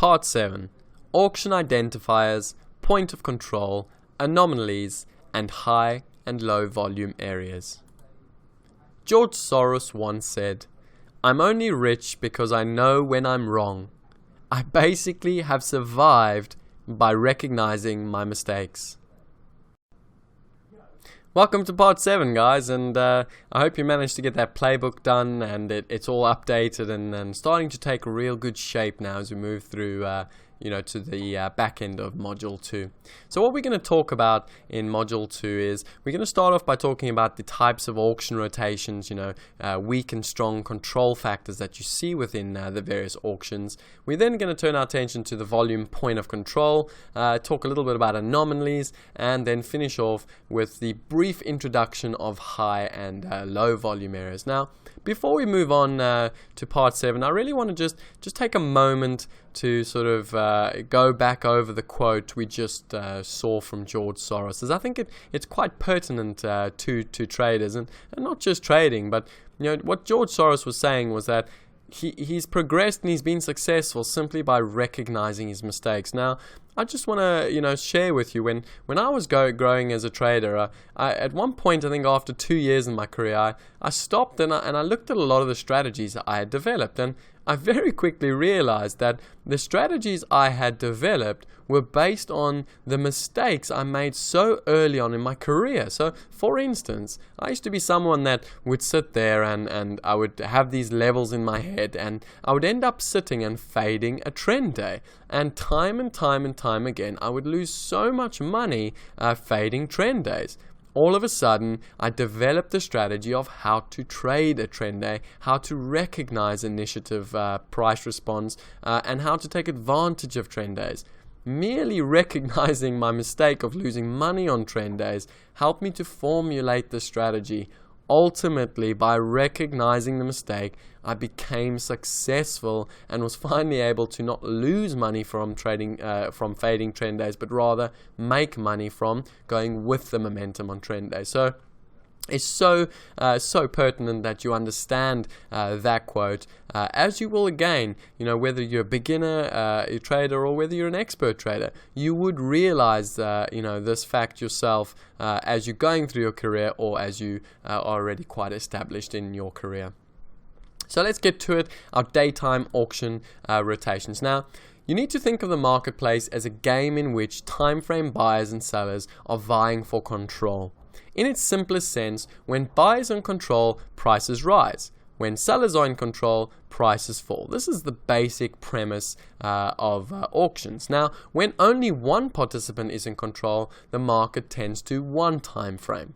Part 7. Auction identifiers, point of control, anomalies, and high and low volume areas. George Soros once said, "I'm only rich because I know when I'm wrong. I basically have survived by recognizing my mistakes." Welcome to part 7, guys, and I hope you managed to get that playbook done and it's all updated and starting to take real good shape now as we move through to the back end of Module 2. So what we're going to talk about in Module 2 is we're going to start off by talking about the types of auction rotations, weak and strong control factors that you see within the various auctions. We're then going to turn our attention to the volume point of control, talk a little bit about anomalies, and then finish off with the brief introduction of high and low volume areas. Now, before we move on to part 7, I really want to just take a moment to sort of go back over the quote we just saw from George Soros, as I think it's quite pertinent to traders and not just trading, but what George Soros was saying was that he's progressed and he's been successful simply by recognizing his mistakes. Now, I just want to share with you when I was growing as a trader, at one point, I think after 2 years in my career, I stopped and I looked at a lot of the strategies that I had developed, and I very quickly realized that the strategies I had developed were based on the mistakes I made so early on in my career. So, for instance, I used to be someone that would sit there and I would have these levels in my head, and I would end up sitting and fading a trend day. And time again, I would lose so much money fading trend days. All of a sudden, I developed a strategy of how to trade a trend day, how to recognize initiative price response, and how to take advantage of trend days. Merely recognizing my mistake of losing money on trend days helped me to formulate the strategy. Ultimately, by recognizing the mistake, I became successful and was finally able to not lose money from trading, from fading trend days, but rather make money from going with the momentum on trend days. So it's so pertinent that you understand that quote, as you will again, whether you're a beginner trader or whether you're an expert trader, you would realize, this fact yourself as you're going through your career or as you are already quite established in your career. So let's get to it, our daytime auction rotations. Now, you need to think of the marketplace as a game in which timeframe buyers and sellers are vying for control. In its simplest sense, when buyers are in control, prices rise. When sellers are in control, prices fall. This is the basic premise of auctions. Now, when only one participant is in control, the market tends to one time frame.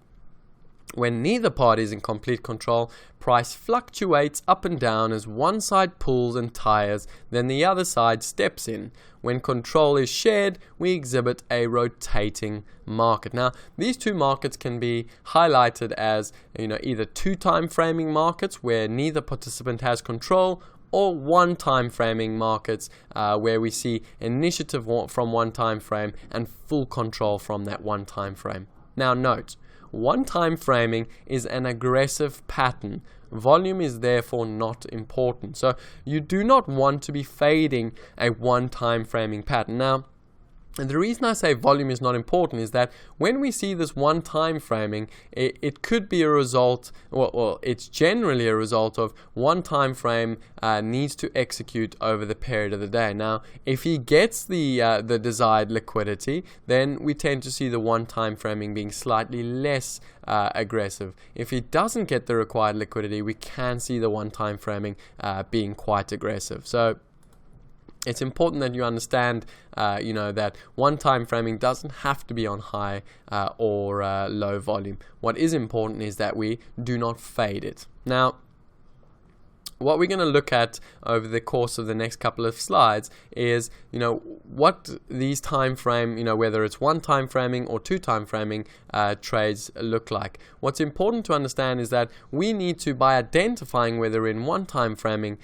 When neither party is in complete control, price fluctuates up and down as one side pulls and tires, then the other side steps in. When control is shared, we exhibit a rotating market. Now, these two markets can be highlighted as either two time framing markets where neither participant has control, or one time framing markets where we see initiative from one time frame and full control from that one time frame. Now note, one time framing is an aggressive pattern. Volume is therefore not important. So you do not want to be fading a one time framing pattern. Now, and the reason I say volume is not important is that when we see this one time framing, it could be a result, well, it's generally a result of one time frame needs to execute over the period of the day. Now, if he gets the desired liquidity, then we tend to see the one time framing being slightly less aggressive. If he doesn't get the required liquidity, we can see the one time framing being quite aggressive. So it's important that you understand, that one time framing doesn't have to be on high or low volume. What is important is that we do not fade it. Now, what we're going to look at over the course of the next couple of slides is, what these time frame, whether it's one time framing or two time framing trades look like. What's important to understand is that we need to, by identifying whether in one time framing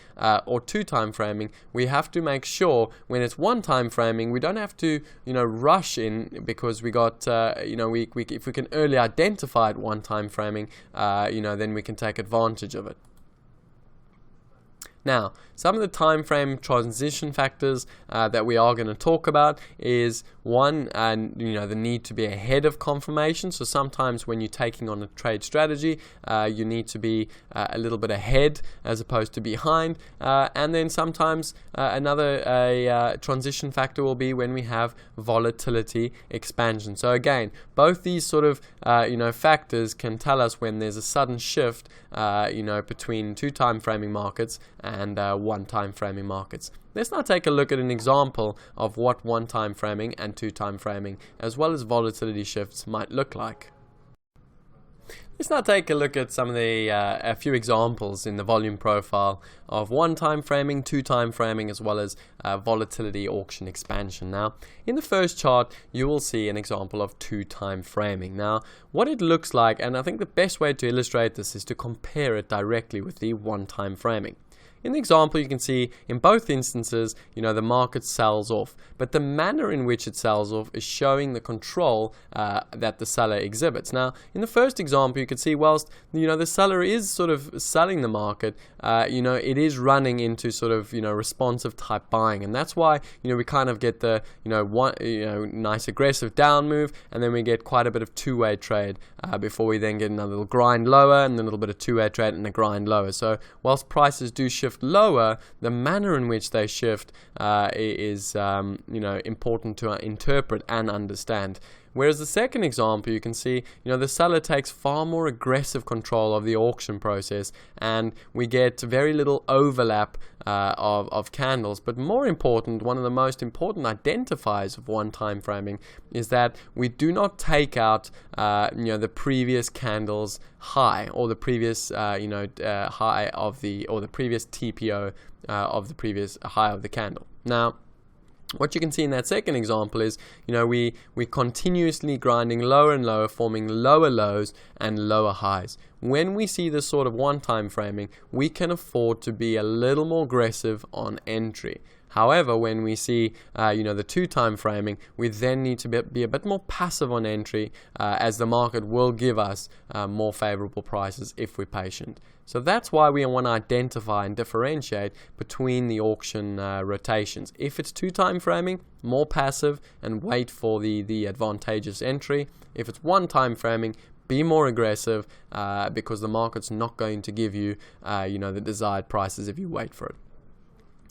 or two time framing, we have to make sure when it's one time framing, we don't have to, rush in because we got, if we can early identify it one time framing, then we can take advantage of it. Now, some of the time frame transition factors that we are going to talk about is one, the need to be ahead of confirmation. So sometimes when you're taking on a trade strategy, you need to be a little bit ahead as opposed to behind. And then sometimes another transition factor will be when we have volatility expansion. So again, both these sort of factors can tell us when there's a sudden shift between two time framing markets and one time framing markets. Let's now take a look at an example of what one time framing and two time framing as well as volatility shifts might look like. Let's now take a look at some of the a few examples in the volume profile of one time framing, two time framing, as well as volatility auction expansion. Now, in the first chart, you will see an example of two time framing. Now, what it looks like, and I think the best way to illustrate this is to compare it directly with the one time framing. In the example, you can see in both instances, the market sells off, but the manner in which it sells off is showing the control that the seller exhibits. Now, in the first example, you can see whilst the seller is sort of selling the market, it is running into sort of responsive type buying, and that's why we kind of get the nice aggressive down move, and then we get quite a bit of two-way trade before we then get another little grind lower, and then a little bit of two-way trade and a grind lower. So whilst prices do shift lower, the manner in which they shift is important to interpret and understand. Whereas the second example, you can see, the seller takes far more aggressive control of the auction process, and we get very little overlap of candles. But more important, one of the most important identifiers of one time framing is that we do not take out, the previous candle's high or the previous, high of the previous TPO of the previous high of the candle. Now, what you can see in that second example is, we continuously grinding lower and lower, forming lower lows and lower highs. When we see this sort of one time framing, we can afford to be a little more aggressive on entry. However, when we see, the two time framing, we then need to be a bit more passive on entry, as the market will give us more favorable prices if we're patient. So that's why we want to identify and differentiate between the auction rotations. If it's two time framing, more passive and wait for the advantageous entry. If it's one time framing, be more aggressive because the market's not going to give you, the desired prices if you wait for it.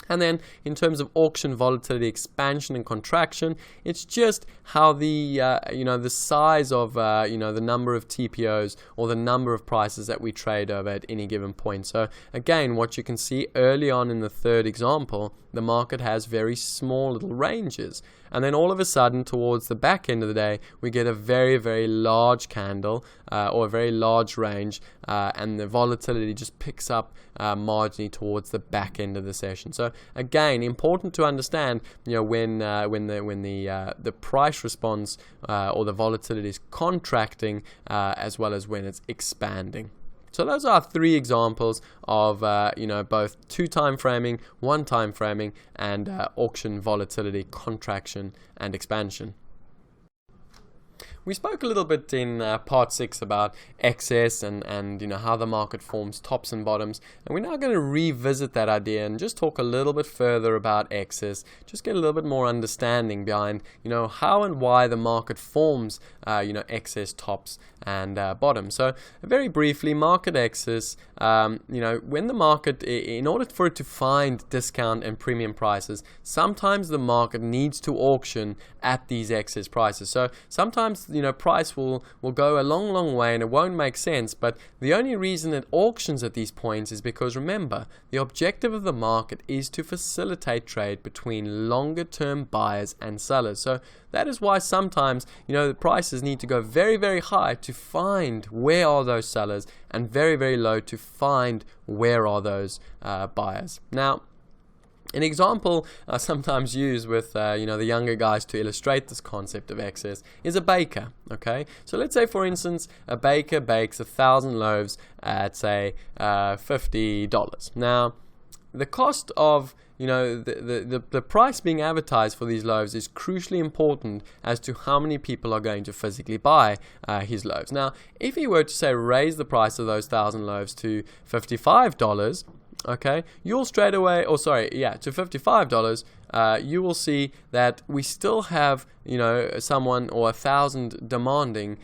And then in terms of auction volatility expansion and contraction, it's just how the the size of the number of TPOs or the number of prices that we trade over at any given point. So again, what you can see early on in the third example, the market has very small little ranges. And then all of a sudden, towards the back end of the day, we get a very, very large candle or a very large range, and the volatility just picks up marginally towards the back end of the session. So again, important to understand, when the price response or the volatility is contracting, as well as when it's expanding. So those are three examples of both two time framing, one time framing, and auction volatility contraction and expansion. We spoke a little bit in part 6 about excess and how the market forms tops and bottoms, and we're now going to revisit that idea and just talk a little bit further about excess, just get a little bit more understanding behind how and why the market forms excess tops and bottoms. So very briefly, market excess, when the market, in order for it to find discount and premium prices, sometimes the market needs to auction at these excess prices. So sometimes price will go a long way and it won't make sense, but the only reason it auctions at these points is because, remember, the objective of the market is to facilitate trade between longer term buyers and sellers. So that is why sometimes the prices need to go very, very high to find where are those sellers and very, very low to find where are those buyers. Now, an example I sometimes use with the younger guys to illustrate this concept of excess is a baker. Okay, so let's say, for instance, a baker bakes 1,000 loaves at, say, $50. Now, the cost of the price being advertised for these loaves is crucially important as to how many people are going to physically buy his loaves. Now, if he were to say raise the price of those 1,000 loaves to $55, okay, you'll straight away, or sorry, yeah, to $55, you will see that we still have, you know, someone or 1,000 demanding,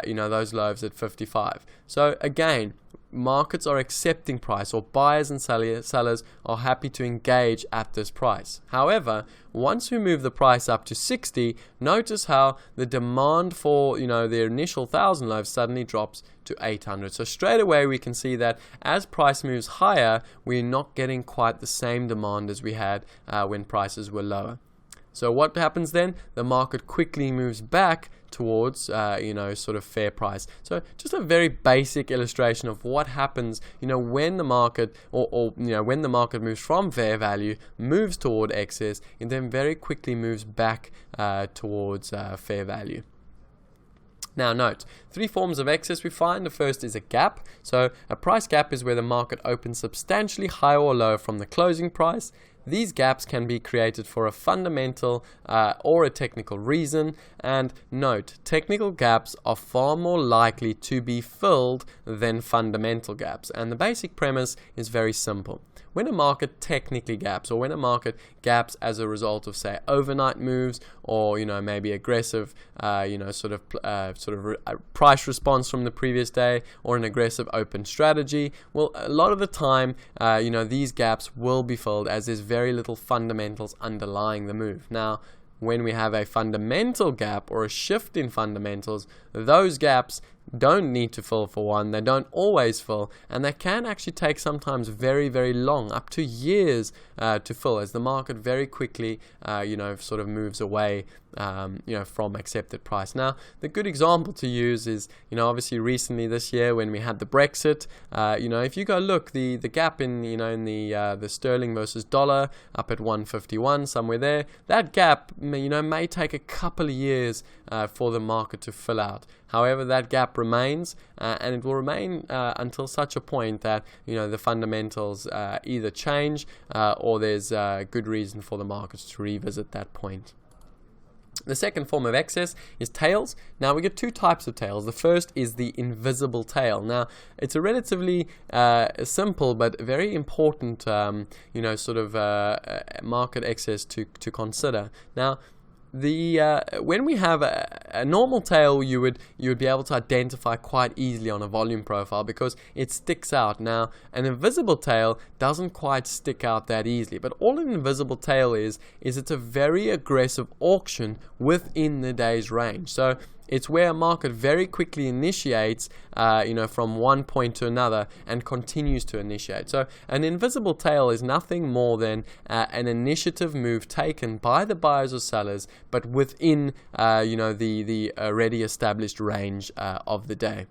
you know, those loaves at 55. So again, markets are accepting price, or buyers and sellers are happy to engage at this price. However, once we move the price up to 60, notice how the demand for, you know, the initial 1,000 loaves suddenly drops to 800. So straight away we can see that as price moves higher, we're not getting quite the same demand as we had when prices were lower. So what happens then? The market quickly moves back towards, you know, sort of fair price. So just a very basic illustration of what happens, you know, when the market, or you know, when the market moves from fair value, moves toward excess, and then very quickly moves back towards fair value. Now note, three forms of excess we find. The first is a gap. So a price gap is where the market opens substantially higher or lower from the closing price. These gaps can be created for a fundamental or a technical reason. And note, technical gaps are far more likely to be filled than fundamental gaps. And the basic premise is very simple. When a market technically gaps, or when a market gaps as a result of, say, overnight moves, or, you know, maybe aggressive, you know, sort of price response from the previous day, or an aggressive open strategy, well, a lot of the time, you know, these gaps will be filled as there's very little fundamentals underlying the move. Now, when we have a fundamental gap or a shift in fundamentals, those gaps don't need to fill. For one, they don't always fill, and they can actually take sometimes very, very long, up to years to fill, as the market very quickly, you know, sort of moves away, you know, from accepted price. Now, the good example to use is, you know, obviously recently this year when we had the Brexit, you know, if you go look, the gap in, you know, in the sterling versus dollar up at 151, somewhere there, that gap, you know, may take a couple of years for the market to fill out. However, that gap remains, and it will remain until such a point that, you know, the fundamentals either change or there's good reason for the markets to revisit that point. The second form of excess is tails. Now, we get two types of tails. The first is the invisible tail. Now, it's a relatively simple but very important, you know, sort of market excess to consider. Now, when we have a normal tail, you would be able to identify quite easily on a volume profile because it sticks out. Now, an invisible tail doesn't quite stick out that easily, but all an invisible tail is it's a very aggressive auction within the day's range. So it's where a market very quickly initiates, you know, from one point to another and continues to initiate. So an invisible tail is nothing more than an initiative move taken by the buyers or sellers, but within, you know, the already established range of the day.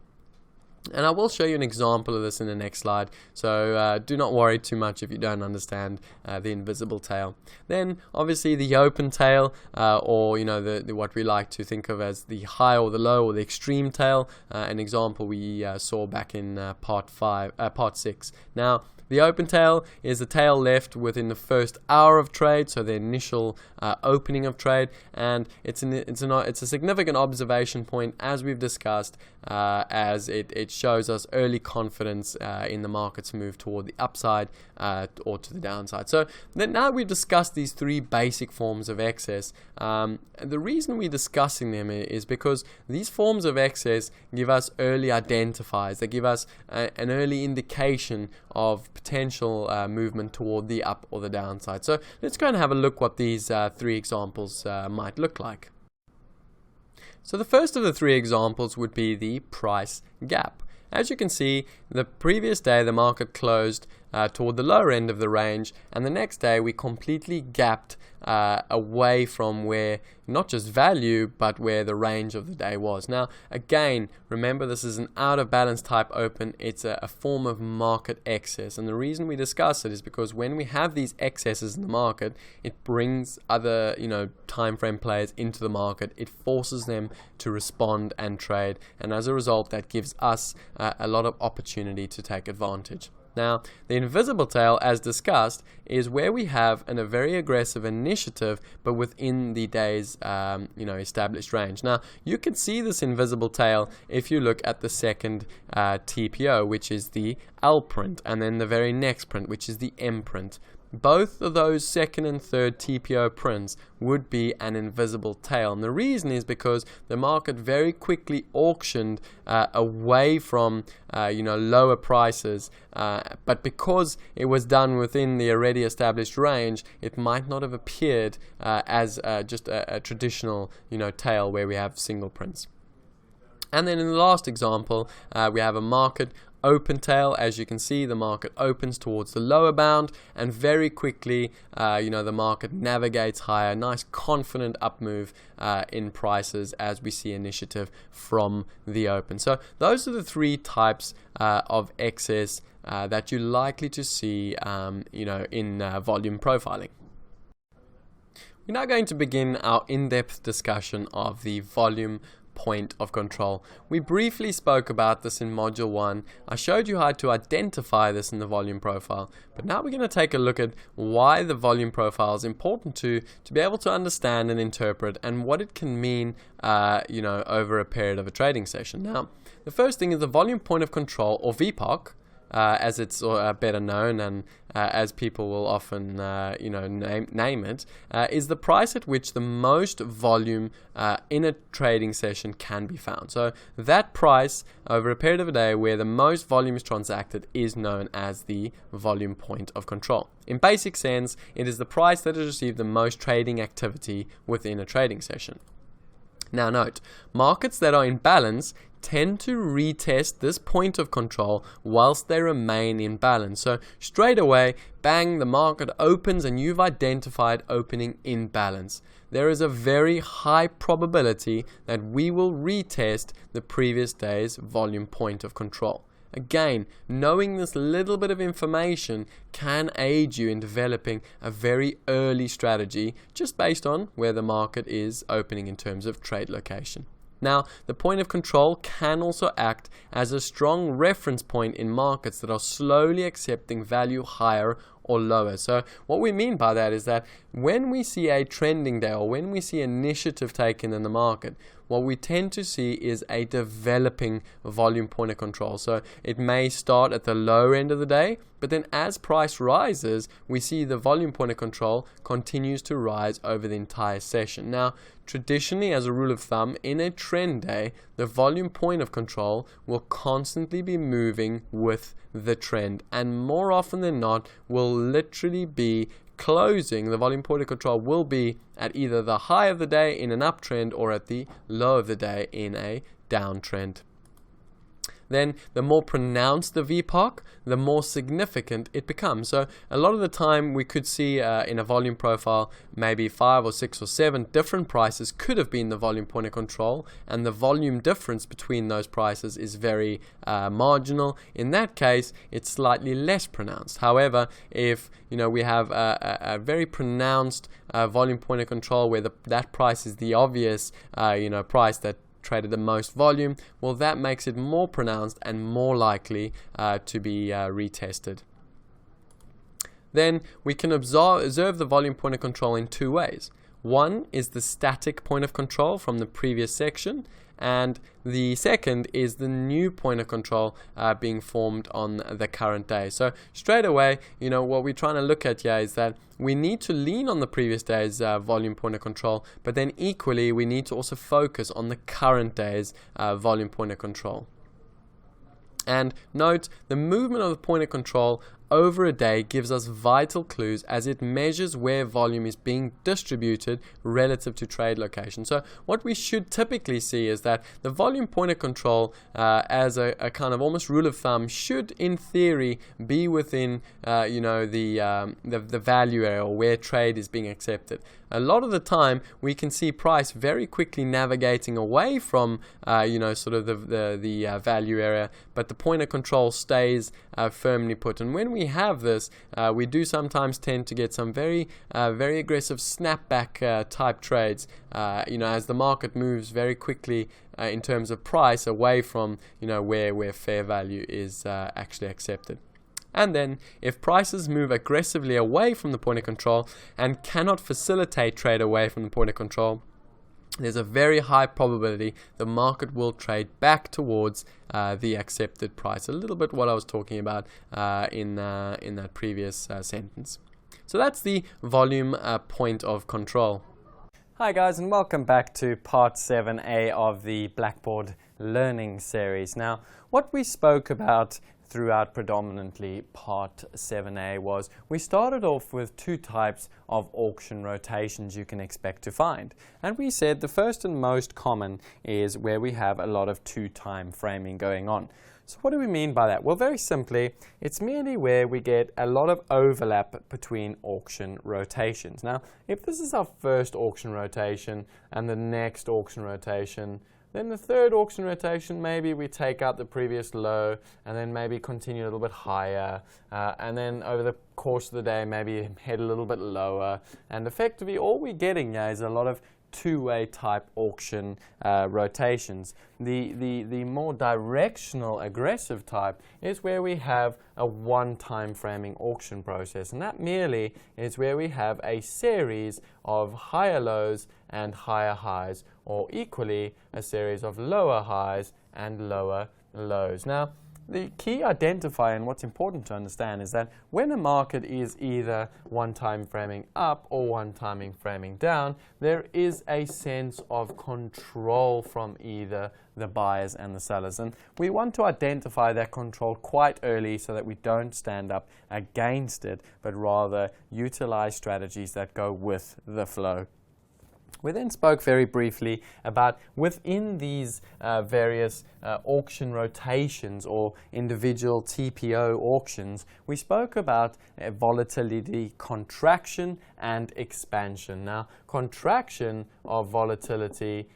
And I will show you an example of this in the next slide, so do not worry too much if you don't understand the invisible tail. Then obviously the open tail, or, you know, the what we like to think of as the high or the low or the extreme tail. An example we saw back in part 6. Now, the open tail is the tail left within the first hour of trade, so the initial opening of trade, and it's a significant observation point, as we've discussed, as it shows us early confidence in the market's move toward the upside or to the downside. So now we've discussed these three basic forms of excess. The reason we're discussing them is because these forms of excess give us early identifiers. They give us an early indication of potential movement toward the up or the downside. So let's go and have a look what these three examples might look like. So the first of the three examples would be the price gap. As you can see, the previous day the market closed toward the lower end of the range, and the next day we completely gapped away from where not just value but where the range of the day was. Now again, remember, this is an out of balance type open. It's a form of market excess, and the reason we discuss it is because when we have these excesses in the market, it brings other, you know, time frame players into the market. It forces them to respond and trade, and as a result that gives us a lot of opportunity to take advantage. Now, the invisible tail, as discussed, is where we have a very aggressive initiative, but within the day's established range. Now, you can see this invisible tail if you look at the second TPO, which is the L print, and then the very next print, which is the M print. Both of those second and third TPO prints would be an invisible tail. And the reason is because the market very quickly auctioned away from lower prices, but because it was done within the already established range, it might not have appeared as just a traditional tail where we have single prints. And then in the last example, we have a market open tail. As you can see, the market opens towards the lower bound, and very quickly the market navigates higher. Nice confident up move in prices as we see initiative from the open. So those are the three types of excess that you're likely to see in volume profiling. We're now going to begin our in-depth discussion of the volume point of control. We briefly spoke about this in Module 1. I showed you how to identify this in the volume profile, but now we're going to take a look at why the volume profile is important to be able to understand and interpret, and what it can mean over a period of a trading session. Now, the first thing is the volume point of control, or VPOC, as it's better known, and as people will often name it, is the price at which the most volume in a trading session can be found. So that price over a period of a day where the most volume is transacted is known as the volume point of control. In basic sense, it is the price that has received the most trading activity within a trading session. Now note, markets that are in balance tend to retest this point of control whilst they remain in balance. So straight away, bang, the market opens and you've identified opening in balance. There is a very high probability that we will retest the previous day's volume point of control. Again, knowing this little bit of information can aid you in developing a very early strategy just based on where the market is opening in terms of trade location. Now, the point of control can also act as a strong reference point in markets that are slowly accepting value higher or lower. So what we mean by that is that when we see a trending day, or when we see initiative taken in the market, what we tend to see is a developing volume point of control. So it may start at the lower end of the day, but then as price rises, we see the volume point of control continues to rise over the entire session. Now, traditionally, as a rule of thumb, in a trend day, the volume point of control will constantly be moving with the trend, and more often than not will literally be closing. The volume point of control will be at either the high of the day in an uptrend or at the low of the day in a downtrend. Then the more pronounced the VPOC, the more significant it becomes. So a lot of the time we could see in a volume profile maybe 5 or 6 or 7 different prices could have been the volume point of control, and the volume difference between those prices is very marginal. In that case, it's slightly less pronounced. However, if we have a very pronounced volume point of control where that price is the obvious price that traded the most volume, well, that makes it more pronounced and more likely to be retested. Then we can observe the volume point of control in two ways. One is the static point of control from the previous section, and the second is the new point of control being formed on the current day. So straight away, what we're trying to look at here is that we need to lean on the previous day's volume point of control, but then equally we need to also focus on the current day's volume point of control. And note, the movement of the point of control over a day gives us vital clues as it measures where volume is being distributed relative to trade location. So what we should typically see is that the volume point of control as a kind of almost rule of thumb should in theory be within the value area, or where trade is being accepted. A lot of the time we can see price very quickly navigating away from sort of the value area, but the point of control stays firmly put. And when we have this, we do sometimes tend to get some very aggressive snapback type trades, as the market moves very quickly in terms of price away from where fair value is actually accepted. And then, if prices move aggressively away from the point of control and cannot facilitate trade away from the point of control, there's a very high probability the market will trade back towards the accepted price. A little bit what I was talking about in that previous sentence. So that's the volume point of control. Hi guys, and welcome back to part 7a of the Blackboard Learning Series. Now, what we spoke about throughout predominantly part 7a was we started off with two types of auction rotations you can expect to find. And we said the first and most common is where we have a lot of two-time framing going on. So what do we mean by that? Well, very simply, it's merely where we get a lot of overlap between auction rotations. Now, if this is our first auction rotation and the next auction rotation, then the third auction rotation, maybe we take out the previous low and then maybe continue a little bit higher, and then over the course of the day maybe head a little bit lower, and effectively all we're getting is a lot of two-way type auction rotations. The more directional aggressive type is where we have a one-time framing auction process, and that merely is where we have a series of higher lows and higher highs, or equally a series of lower highs and lower lows. Now, the key identifier and what's important to understand is that when a market is either one-time framing up or one-time framing down, there is a sense of control from either the buyers and the sellers. And we want to identify that control quite early so that we don't stand up against it, but rather utilize strategies that go with the flow. We then spoke very briefly about within these various auction rotations or individual TPO auctions, we spoke about volatility contraction and expansion. Now, contraction of volatility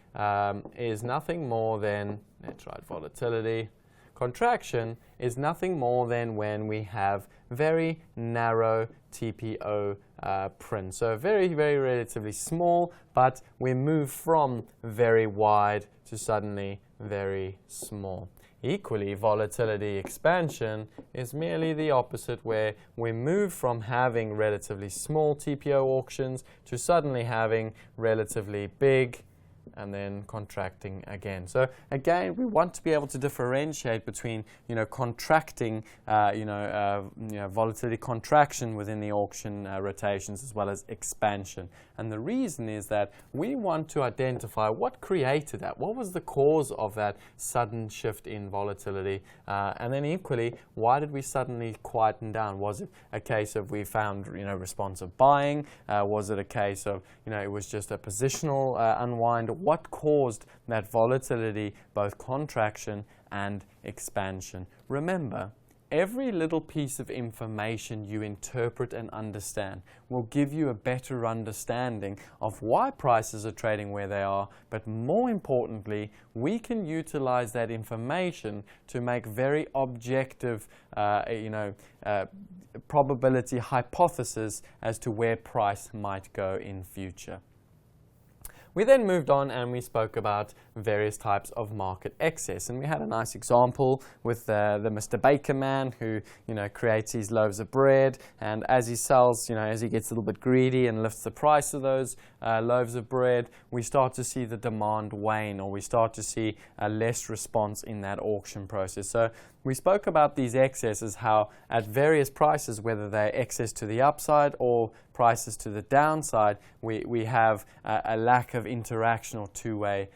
is nothing more than, let's write volatility. Contraction is nothing more than when we have very narrow TPO print. So very, very relatively small, but we move from very wide to suddenly very small. Equally, volatility expansion is merely the opposite, where we move from having relatively small TPO auctions to suddenly having relatively big and then contracting again. So again, we want to be able to differentiate between, contracting, volatility contraction within the auction rotations as well as expansion. And the reason is that we want to identify what created that. What was the cause of that sudden shift in volatility? And then equally, why did we suddenly quieten down? Was it a case of we found, responsive buying? Was it a case of, it was just a positional unwind? What caused that volatility, both contraction and expansion? Remember, every little piece of information you interpret and understand will give you a better understanding of why prices are trading where they are, but more importantly, we can utilize that information to make very objective, probability hypothesis as to where price might go in future. We then moved on and we spoke about various types of market excess, and we had a nice example with the Mr. Baker man who creates these loaves of bread, and as he sells, as he gets a little bit greedy and lifts the price of those loaves of bread, we start to see the demand wane, or we start to see a less response in that auction process. So we spoke about these excesses, how at various prices, whether they're excess to the upside or prices to the downside, we have a lack of interaction or two-way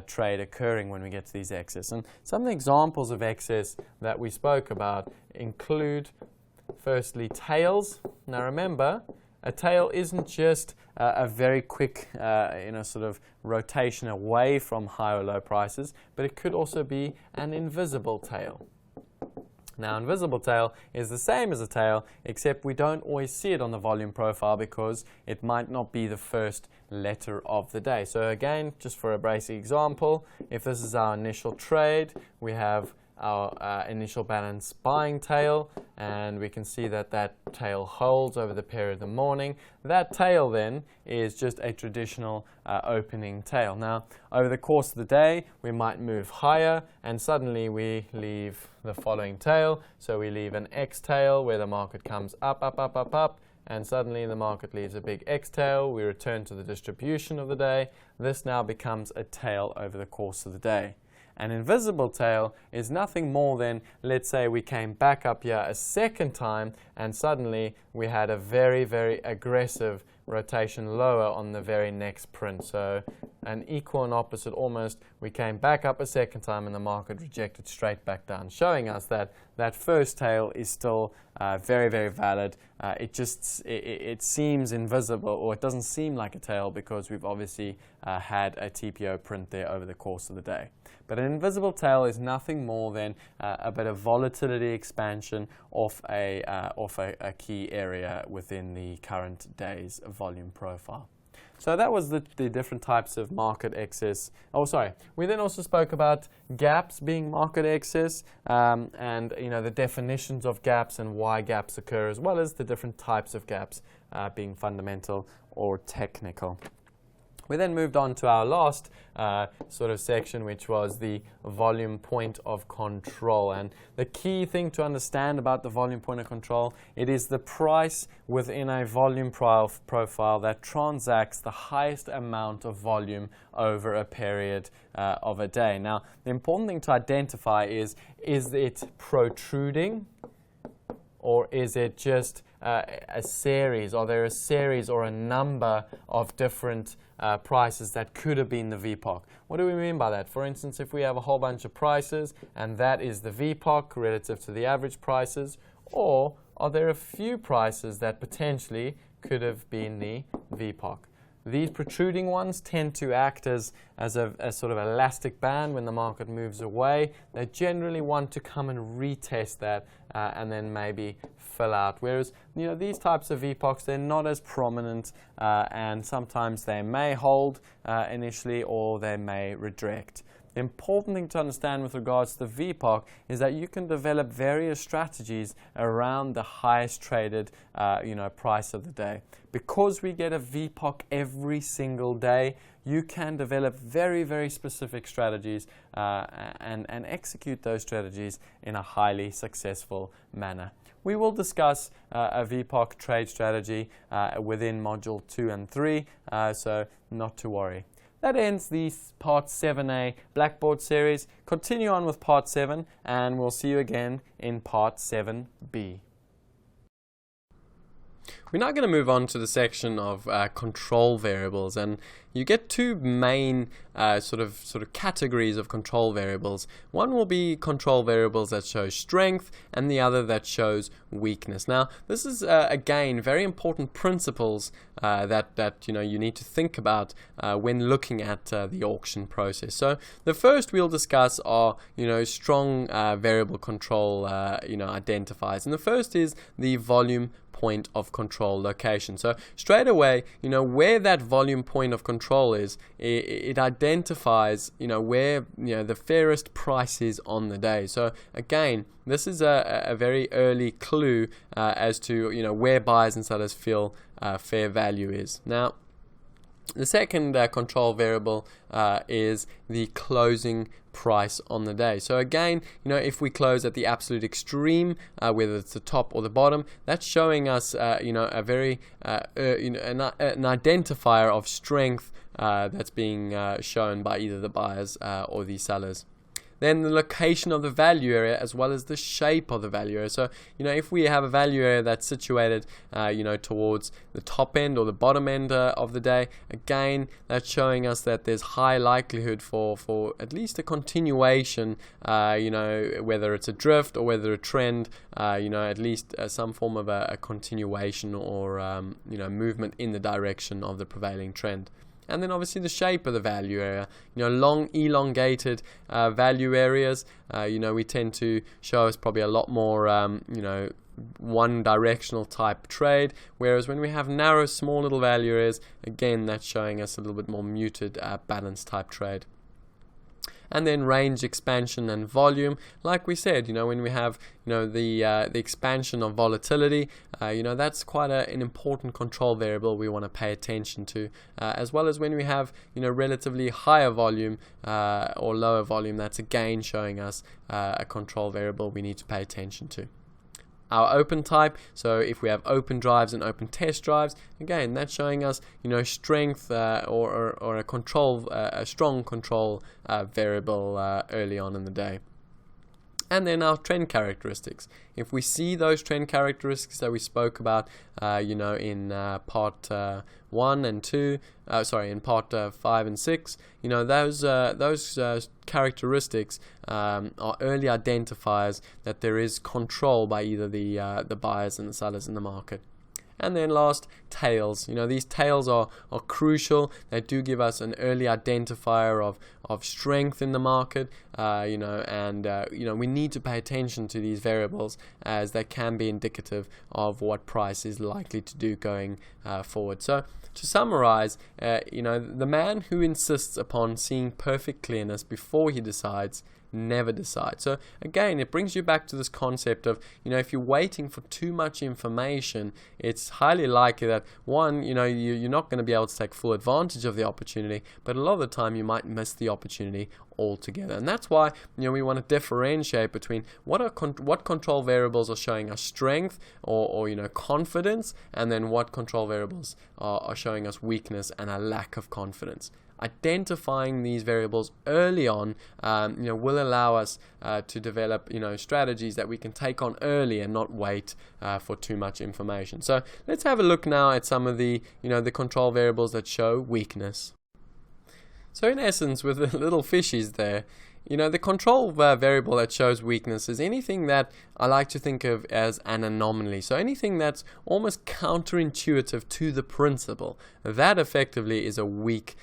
trade occurring when we get to these excess. And some of the examples of excess that we spoke about include, firstly, tails. Now remember, a tail isn't just a very quick sort of rotation away from high or low prices, but it could also be an invisible tail. Now, invisible tail is the same as a tail, except we don't always see it on the volume profile because it might not be the first letter of the day. So again, just for a basic example, if this is our initial trade, we have our initial balance buying tail, and we can see that that tail holds over the period of the morning. That tail then is just a traditional opening tail. Now, over the course of the day, we might move higher, and suddenly we leave the following tail. So we leave an X tail where the market comes up, up, up, up, up, and suddenly the market leaves a big X tail. We return to the distribution of the day. This now becomes a tail over the course of the day. An invisible tail is nothing more than, let's say we came back up here a second time and suddenly we had a very, very aggressive rotation lower on the very next print. So an equal and opposite almost. We came back up a second time and the market rejected straight back down, showing us that that first tail is still very, very valid. It seems invisible, or it doesn't seem like a tail because we've obviously had a TPO print there over the course of the day. But an invisible tail is nothing more than a bit of volatility expansion off a key area within the current day's volume profile. So that was the different types of market excess. Oh, sorry. We then also spoke about gaps being market excess, and the definitions of gaps and why gaps occur, as well as the different types of gaps being fundamental or technical. We then moved on to our last sort of section, which was the volume point of control. And the key thing to understand about the volume point of control, it is the price within a volume profile that transacts the highest amount of volume over a period of a day. Now, the important thing to identify is it protruding, or is it just a series? Are there a series or a number of different prices that could have been the VPOC? What do we mean by that? For instance, if we have a whole bunch of prices and that is the VPOC relative to the average prices, or are there a few prices that potentially could have been the VPOC? These protruding ones tend to act as a sort of elastic band when the market moves away. They generally want to come and retest that and then maybe fill out. Whereas these types of VPOCs, they're not as prominent, and sometimes they may hold initially or they may reject. The important thing to understand with regards to the VPOC is that you can develop various strategies around the highest traded price of the day. Because we get a VPOC every single day, you can develop very, very specific strategies and execute those strategies in a highly successful manner. We will discuss a VPOC trade strategy within Module 2 and 3, so not to worry. That ends the Part 7A Blackboard series. Continue on with Part 7, and we'll see you again in Part 7B. We're now going to move on to the section of control variables, and you get two main sort of categories of control variables. One will be control variables that show strength, and the other that shows weakness. Now, this is again very important principles that you need to think about when looking at the auction process. So the first we'll discuss are strong variable control identifiers, and the first is the volume point of control location. So straight away, where that volume point of control is, it identifies where the fairest price is on the day. So again, this is a very early clue as to where buyers and sellers feel fair value is. Now, the second control variable is the closing price on the day. So again, if we close at the absolute extreme, whether it's the top or the bottom, that's showing us, a very an identifier of strength that's being shown by either the buyers or the sellers. Then the location of the value area, as well as the shape of the value area. So, if we have a value area that's situated, towards the top end or the bottom end of the day, again, that's showing us that there's high likelihood for at least a continuation, whether it's a drift or whether a trend, at least some form of a continuation or, movement in the direction of the prevailing trend. And then obviously the shape of the value area, long elongated value areas, we tend to show us probably a lot more, one directional type trade, whereas when we have narrow, small little value areas, again, that's showing us a little bit more muted balance type trade. And then range expansion and volume, like we said, when we have the expansion of volatility, that's quite an important control variable we want to pay attention to, as well as when we have relatively higher volume or lower volume. That's again showing us a control variable we need to pay attention to. Our open type, so if we have open drives and open test drives, again that's showing us strength or a strong control variable early on in the day. And then our trend characteristics. If we see those trend characteristics that we spoke about, in part 1 and 2, in part 5 and 6, those characteristics are early identifiers that there is control by either the buyers and the sellers in the market. And then last, tails. These tails are crucial. They do give us an early identifier of strength in the market, we need to pay attention to these variables as they can be indicative of what price is likely to do going forward. So to summarize, the man who insists upon seeing perfect clearness before he decides never decide. So again, it brings you back to this concept of, if you're waiting for too much information, it's highly likely that one, you're not going to be able to take full advantage of the opportunity, but a lot of the time you might miss the opportunity altogether. And that's why we want to differentiate between what control variables are showing us strength or confidence, and then what control variables are showing us weakness and a lack of confidence. Identifying these variables early on will allow us to develop strategies that we can take on early and not wait for too much information. So let's have a look now at some of the the control variables that show weakness. So in essence, with the little fishies there, the control variable that shows weakness is anything that I like to think of as an anomaly. So anything that's almost counterintuitive to the principle. That effectively is a weak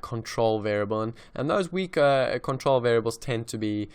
control variable, and those weak control variables tend to be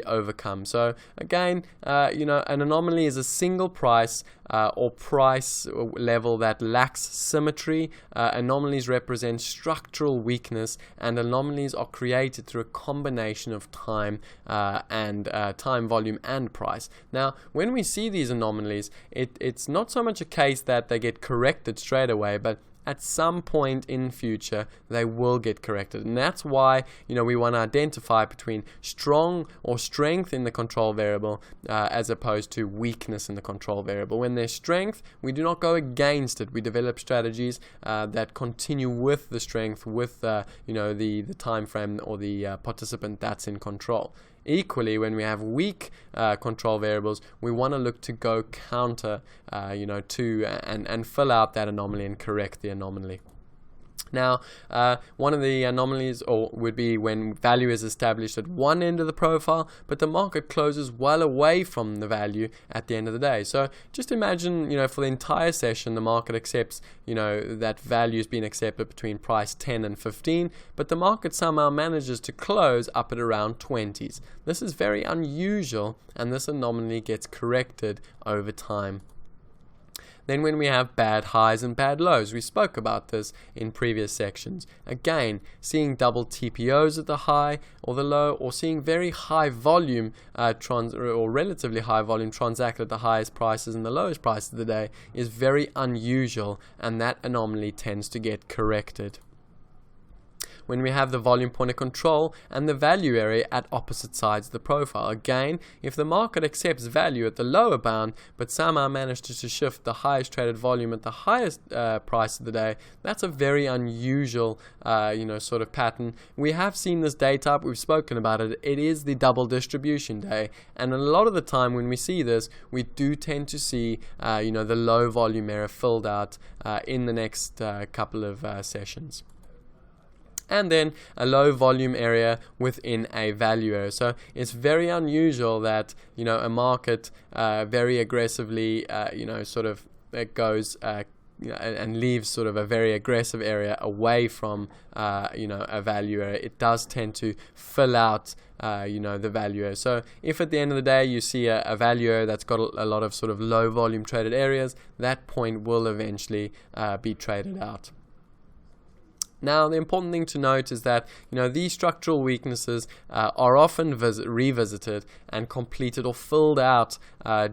overcome. So again, an anomaly is a single price or price level that lacks symmetry. Anomalies represent structural weakness, and anomalies are created through a combination of time time, volume, and price. Now, when we see these anomalies, it's not so much a case that they get corrected straight away, but at some point in future they will get corrected, and that's why we want to identify between strong or strength in the control variable as opposed to weakness in the control variable. When there's strength, we do not go against it. We develop strategies that continue with the strength, with the time frame or the participant that's in control. Equally, when we have weak control variables, we want to look to go counter, and fill out that anomaly and correct the anomaly. Now, one of the anomalies would be when value is established at one end of the profile, but the market closes well away from the value at the end of the day. So just imagine, for the entire session, the market accepts, that value is being accepted between price 10 and 15, but the market somehow manages to close up at around 20s. This is very unusual, and this anomaly gets corrected over time. Then when we have bad highs and bad lows, we spoke about this in previous sections. Again, seeing double TPOs at the high or the low, or seeing very high volume or relatively high volume transact at the highest prices and the lowest prices of the day is very unusual, and that anomaly tends to get corrected. When we have the volume point of control and the value area at opposite sides of the profile. Again, if the market accepts value at the lower bound, but somehow manages to shift the highest traded volume at the highest price of the day, that's a very unusual, sort of pattern. We have seen this day type, we've spoken about it. It is the double distribution day, and a lot of the time when we see this, we do tend to see, the low volume area filled out in the next couple of sessions. And then a low volume area within a value area. So it's very unusual that a market very aggressively goes and leaves sort of a very aggressive area away from a value area. It does tend to fill out the value area. So if at the end of the day you see a value area that's got a lot of sort of low volume traded areas, that point will eventually be traded out. Now, the important thing to note is that these structural weaknesses are often revisited and completed or filled out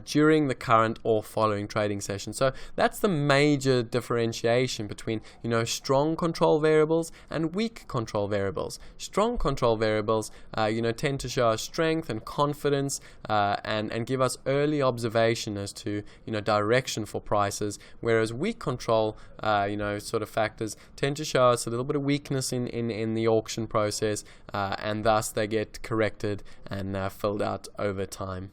during the current or following trading session. So that's the major differentiation between strong control variables and weak control variables. Strong control variables tend to show us strength and confidence and give us early observation as to direction for prices, whereas weak control sort of factors tend to show us a little bit of weakness in the auction process, and thus they get corrected and filled out over time.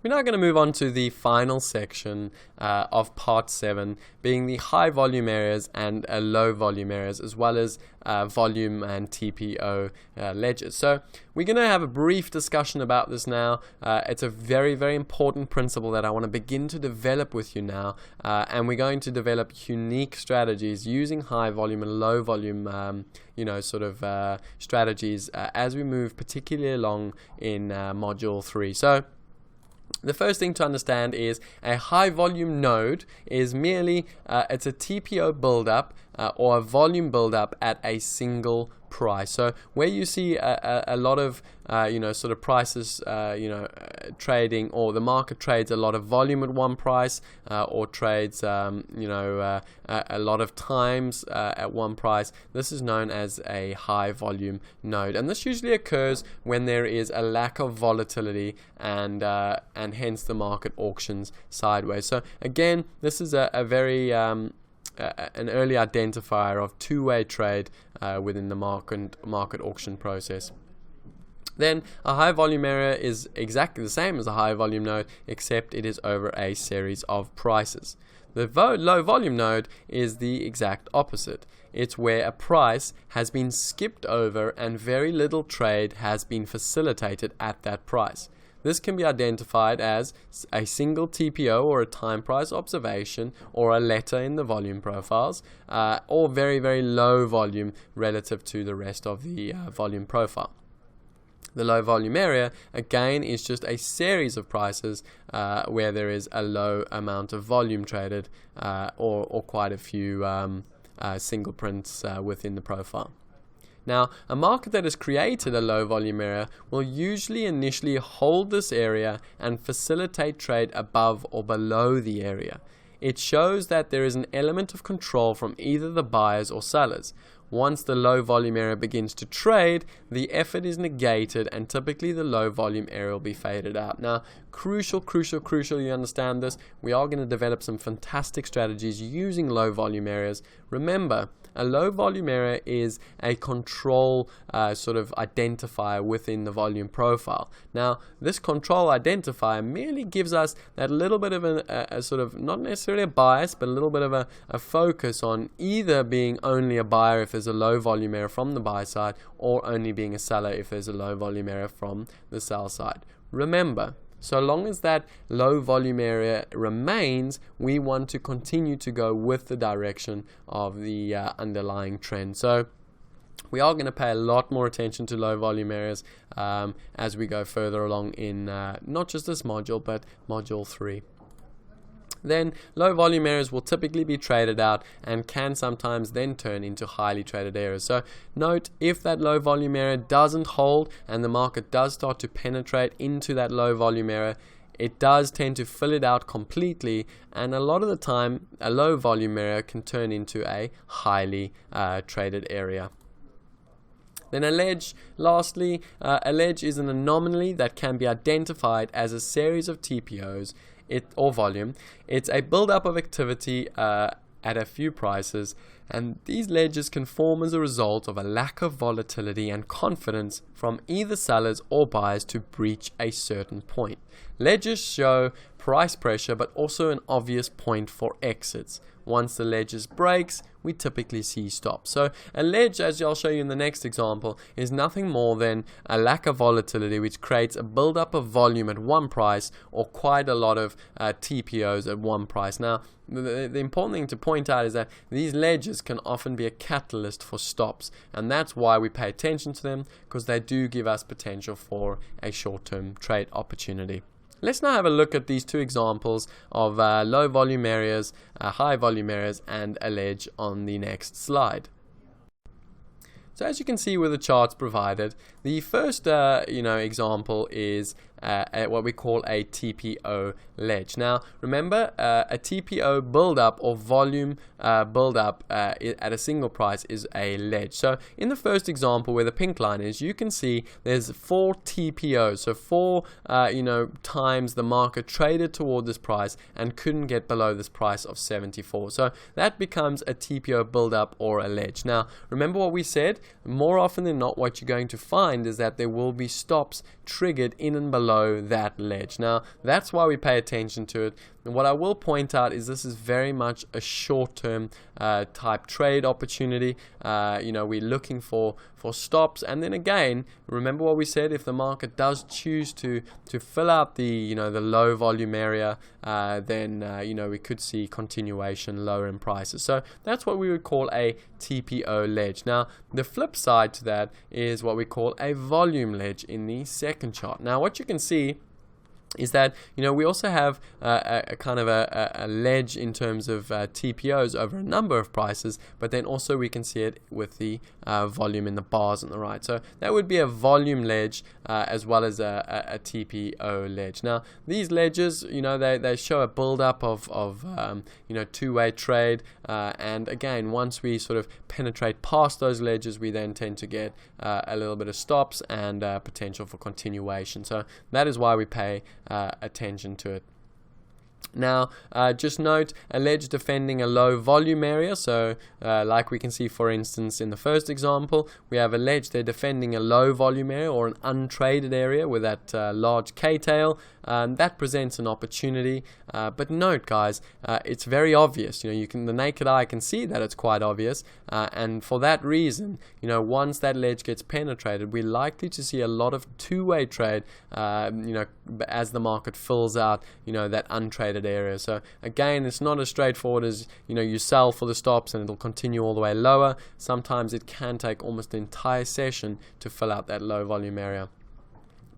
We're now going to move on to the final section of part 7, being the high volume areas and low volume areas, as well as volume and TPO ledgers. So we're going to have a brief discussion about this now. It's a very, very important principle that I want to begin to develop with you now, and we're going to develop unique strategies using high volume and low volume strategies as we move particularly along in module 3. So the first thing to understand is a high volume node is merely it's a TPO buildup or a volume buildup at a single price. So where you see a lot of prices trading, or the market trades a lot of volume at one price, or trades a lot of times at one price, this is known as a high volume node, and this usually occurs when there is a lack of volatility and hence the market auctions sideways. So again, this is a very an early identifier of two-way trade within the market auction process. Then a high volume area is exactly the same as a high volume node, except it is over a series of prices. The low volume node is the exact opposite. It's where a price has been skipped over and very little trade has been facilitated at that price. This can be identified as a single TPO or a time price observation, or a letter in the volume profiles, or very, very low volume relative to the rest of the volume profile. The low volume area, again, is just a series of prices where there is a low amount of volume traded, or quite a few single prints within the profile. Now, a market that has created a low volume area will usually initially hold this area and facilitate trade above or below the area. It shows that there is an element of control from either the buyers or sellers. Once the low volume area begins to trade, the effort is negated and typically the low volume area will be faded out. Now, crucial you understand this. We are going to develop some fantastic strategies using low volume areas. Remember, a low volume area is a control identifier within the volume profile. Now, this control identifier merely gives us that little bit of a not necessarily a bias, but a little bit of a focus on either being only a buyer if there's a low volume area from the buy side, or only being a seller if there's a low volume area from the sell side. Remember, so long as that low volume area remains, we want to continue to go with the direction of the underlying trend. So we are going to pay a lot more attention to low volume areas as we go further along in not just this module, but module 3. Then low volume areas will typically be traded out and can sometimes then turn into highly traded areas. So note, if that low volume area doesn't hold and the market does start to penetrate into that low volume area, it does tend to fill it out completely, and a lot of the time a low volume area can turn into a highly traded area. Then a ledge, lastly, a ledge is an anomaly that can be identified as a series of TPOs or volume. It's a build-up of activity at a few prices, and these ledges can form as a result of a lack of volatility and confidence from either sellers or buyers to breach a certain point. Ledges show price pressure, but also an obvious point for exits. Once the ledges breaks, we typically see stops. So a ledge, as I'll show you in the next example, is nothing more than a lack of volatility which creates a buildup of volume at one price, or quite a lot of TPOs at one price. Now, the important thing to point out is that these ledges can often be a catalyst for stops, and that's why we pay attention to them, because they do give us potential for a short-term trade opportunity. let's now have a look at these two examples of low volume areas, high volume areas, and a ledge on the next slide. So as you can see with the charts provided, the first example is what we call a TPO ledge. Now remember, a TPO build-up or volume build-up at a single price is a ledge. So in the first example where the pink line is, you can see there's 4 TPOs, so 4 times the market traded toward this price and couldn't get below this price of 74. So that becomes a TPO build-up or a ledge. Now remember what we said, more often than not what you're going to find is that there will be stops triggered in and below that ledge. Now that's why we pay attention to it. And what I will point out is this is very much a short-term type trade opportunity. We're looking for stops, and then again, remember what we said, if the market does choose to fill out the the low volume area, then we could see continuation lower in prices. So that's what we would call a TPO ledge. Now the flip side to that is what we call a volume ledge in the second chart. Now what you can see is that we also have a kind of a ledge in terms of TPOs over a number of prices, but then also we can see it with the volume in the bars on the right. So that would be a volume ledge as well as a TPO ledge. Now these ledges, they show a build-up of two-way trade, and again, once we sort of penetrate past those ledges, we then tend to get a little bit of stops and potential for continuation. So that is why we pay attention to it. Now just note, a ledge defending a low volume area, so like we can see for instance in the first example, we have a ledge there defending a low volume area or an untraded area with that large K-tail. That presents an opportunity, but note guys, it's very obvious. The naked eye can see that it's quite obvious, and for that reason, once that ledge gets penetrated, we're likely to see a lot of two-way trade, as the market fills out, that untraded area. So again, it's not as straightforward as you sell for the stops and it'll continue all the way lower. Sometimes it can take almost the entire session to fill out that low volume area.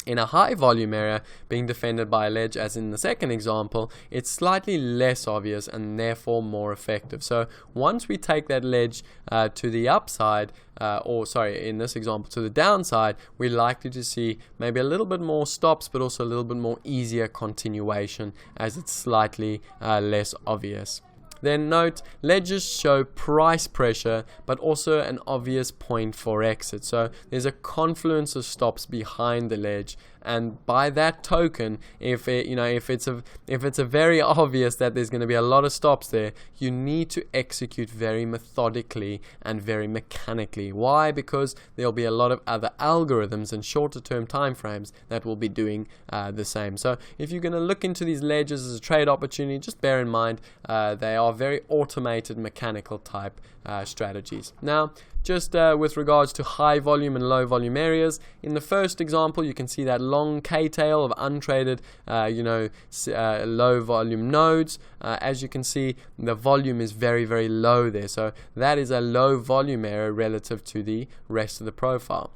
In a high volume area being defended by a ledge, as in the second example, it's slightly less obvious and therefore more effective. So once we take that ledge to the upside, in this example to the downside, we're likely to see maybe a little bit more stops, but also a little bit more easier continuation as it's slightly less obvious. Then note, ledges show price pressure, but also an obvious point for exit. So there's a confluence of stops behind the ledge, and by that token, if it's a very obvious that there's going to be a lot of stops there, you need to execute very methodically and very mechanically. Why? Because there'll be a lot of other algorithms and shorter term time frames that will be doing the same. So if you're going to look into these ledges as a trade opportunity, just bear in mind they are very automated mechanical type strategies. Now just with regards to high volume and low volume areas, in the first example you can see that long K-tail of untraded low volume nodes. As you can see, the volume is very, very low there, so that is a low volume area relative to the rest of the profile.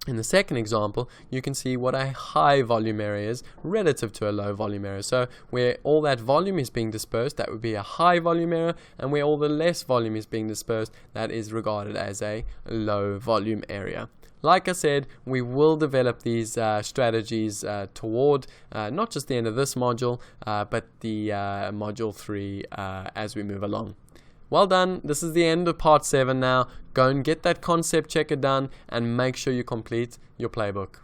In the second example, you can see what a high volume area is relative to a low volume area. So where all that volume is being dispersed, that would be a high volume area, and where all the less volume is being dispersed, that is regarded as a low volume area. Like I said, we will develop these strategies toward not just the end of this module, but the module 3 as we move along. Well done, this is the end of part 7 now. Go and get that concept checker done and make sure you complete your playbook.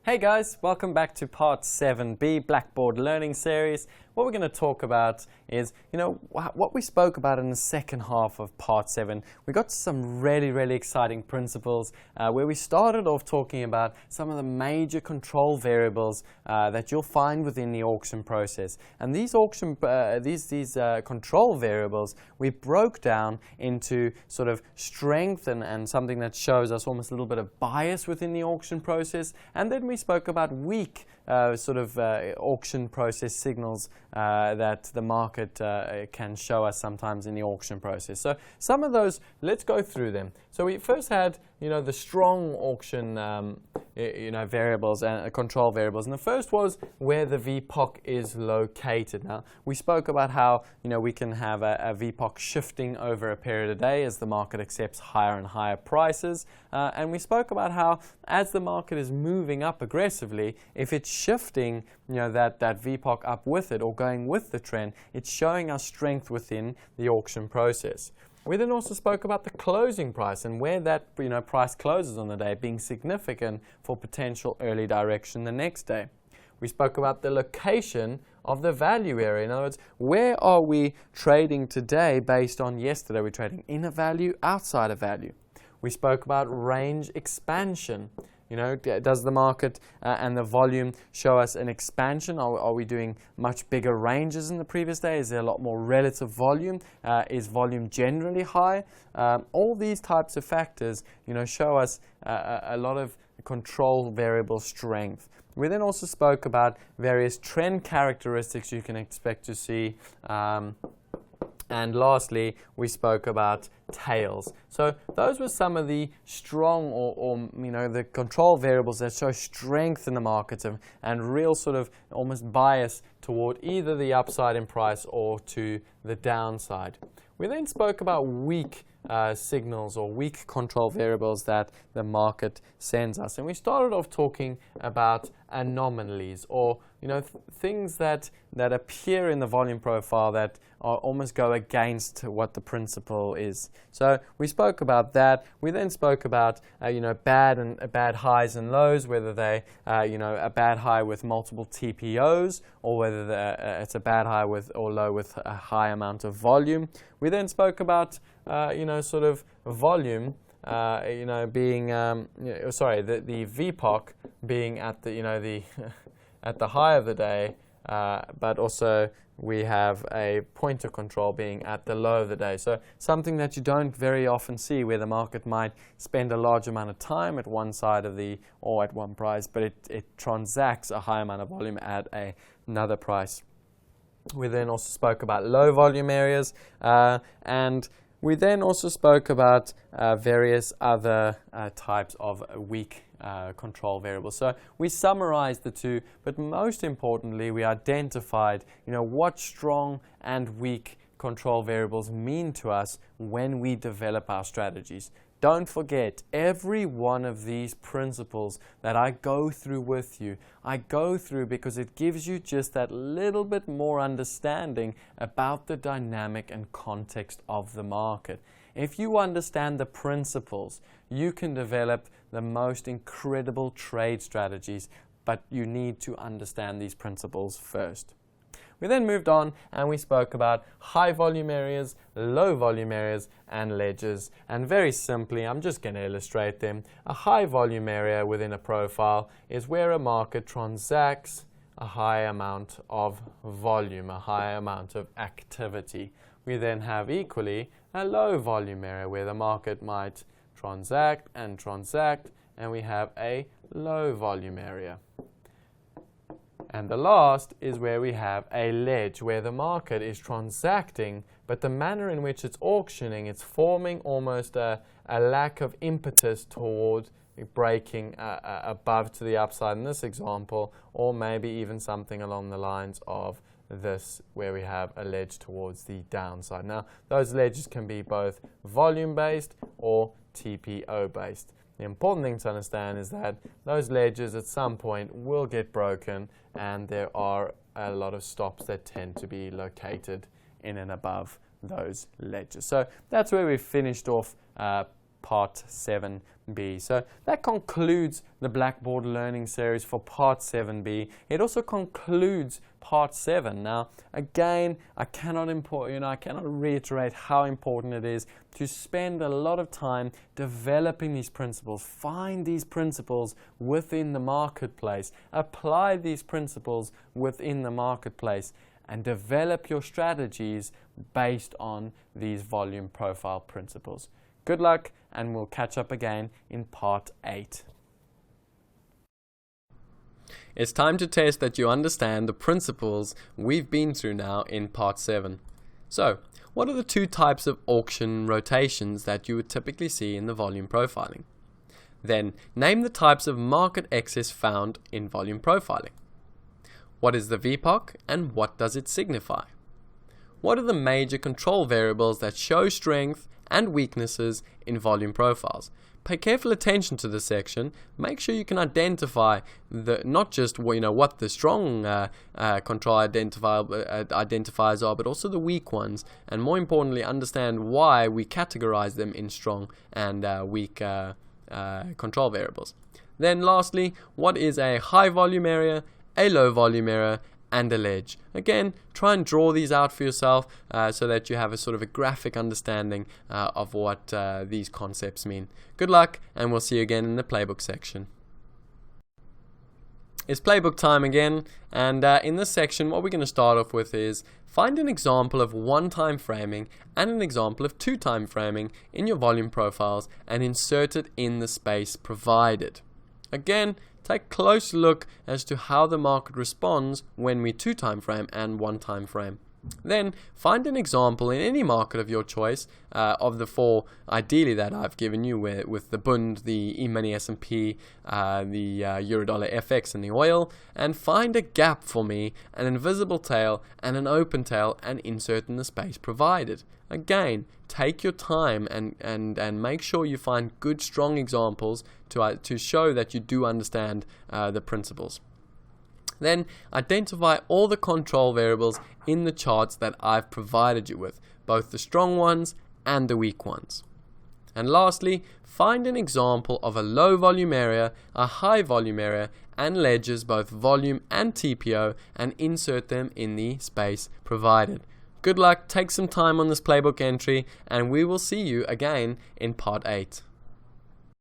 Hey guys, welcome back to part 7B Blackboard Learning Series. What we're going to talk about is, what we spoke about in the second half of part 7. We got some really exciting principles where we started off talking about some of the major control variables that you'll find within the auction process. And these control variables we broke down into sort of strength and something that shows us almost a little bit of bias within the auction process. And then we spoke about weak auction process signals that the market can show us sometimes in the auction process. So some of those, let's go through them. So we first had the strong auction variables and control variables. And the first was where the VPOC is located. Now, we spoke about how we can have a VPOC shifting over a period of day as the market accepts higher and higher prices. And we spoke about how as the market is moving up aggressively, if it's shifting that VPOC up with it or going with the trend, it's showing us strength within the auction process. We then also spoke about the closing price and where that price closes on the day being significant for potential early direction the next day. We spoke about the location of the value area. In other words, where are we trading today based on yesterday? We're trading in a value, outside of value. We spoke about range expansion. Does the market and the volume show us an expansion? Are we doing much bigger ranges than the previous day? Is there a lot more relative volume? Is volume generally high? All these types of factors, show us a lot of control variable strength. We then also spoke about various trend characteristics you can expect to see. And lastly, we spoke about tails. So those were some of the strong or the control variables that show strength in the markets and real sort of almost bias toward either the upside in price or to the downside. We then spoke about weak signals or weak control variables that the market sends us. And we started off talking about anomalies or things that appear in the volume profile that almost go against what the principle is. So we spoke about that. We then spoke about bad highs and lows, whether they a bad high with multiple TPOs or whether it's a bad high with or low with a high amount of volume. We then spoke about sort of volume being the VPOC being at the at the high of the day, but also we have a pointer control being at the low of the day. So something that you don't very often see, where the market might spend a large amount of time at one side of or at one price, but it transacts a high amount of volume at another price. We then also spoke about low volume areas, and we then also spoke about various other types of weak control variables. So we summarized the two, but most importantly, we identified what strong and weak control variables mean to us when we develop our strategies. Don't forget, every one of these principles that I go through with you, I go through because it gives you just that little bit more understanding about the dynamic and context of the market. If you understand the principles, you can develop the most incredible trade strategies, but you need to understand these principles first. We then moved on and we spoke about high volume areas, low volume areas, and ledgers. And very simply, I'm just going to illustrate them. A high volume area within a profile is where a market transacts a high amount of volume, a high amount of activity. We then have equally a low volume area where the market might transact, and we have a low volume area. And the last is where we have a ledge, where the market is transacting, but the manner in which it's auctioning, it's forming almost a lack of impetus toward breaking above to the upside in this example, or maybe even something along the lines of this, where we have a ledge towards the downside. Now, those ledges can be both volume-based or TPO-based. The important thing to understand is that those ledges at some point will get broken, and there are a lot of stops that tend to be located in and above those ledges. So that's where we finished off Part 7B. So that concludes the Blackboard Learning Series for Part 7B. It also concludes Part 7. Now, again, I cannot reiterate how important it is to spend a lot of time developing these principles. Find these principles within the marketplace. Apply these principles within the marketplace, and develop your strategies based on these volume profile principles. Good luck, and we'll catch up again in Part 8. It's time to test that you understand the principles we've been through now in Part 7. So, what are the two types of auction rotations that you would typically see in the volume profiling? Then, name the types of market excess found in volume profiling. What is the VPOC and what does it signify? What are the major control variables that show strength and weaknesses in volume profiles? Pay careful attention to this section. Make sure you can identify not just what the strong control identifiers are, but also the weak ones, and more importantly, understand why we categorize them in strong and weak control variables. Then lastly, what is a high volume area, a low volume area, and a ledge? Again, try and draw these out for yourself so that you have a sort of a graphic understanding of what these concepts mean. Good luck, and we'll see you again in the playbook section. It's playbook time again, and in this section what we're going to start off with is find an example of one-time framing and an example of two-time framing in your volume profiles and insert it in the space provided. Again, take a close look as to how the market responds when we two-time frame and one-time frame. Then find an example in any market of your choice of the four ideally that I've given you with the Bund, the E-mini S&P, the Eurodollar FX and the oil, and find a gap for me, an invisible tail and an open tail, and insert in the space provided. Again, take your time and make sure you find good strong examples to show that you do understand the principles. Then identify all the control variables in the charts that I've provided you with, both the strong ones and the weak ones. And lastly, find an example of a low volume area, a high volume area, and ledges, both volume and TPO, and insert them in the space provided. Good luck, take some time on this playbook entry, and we will see you again in part 8.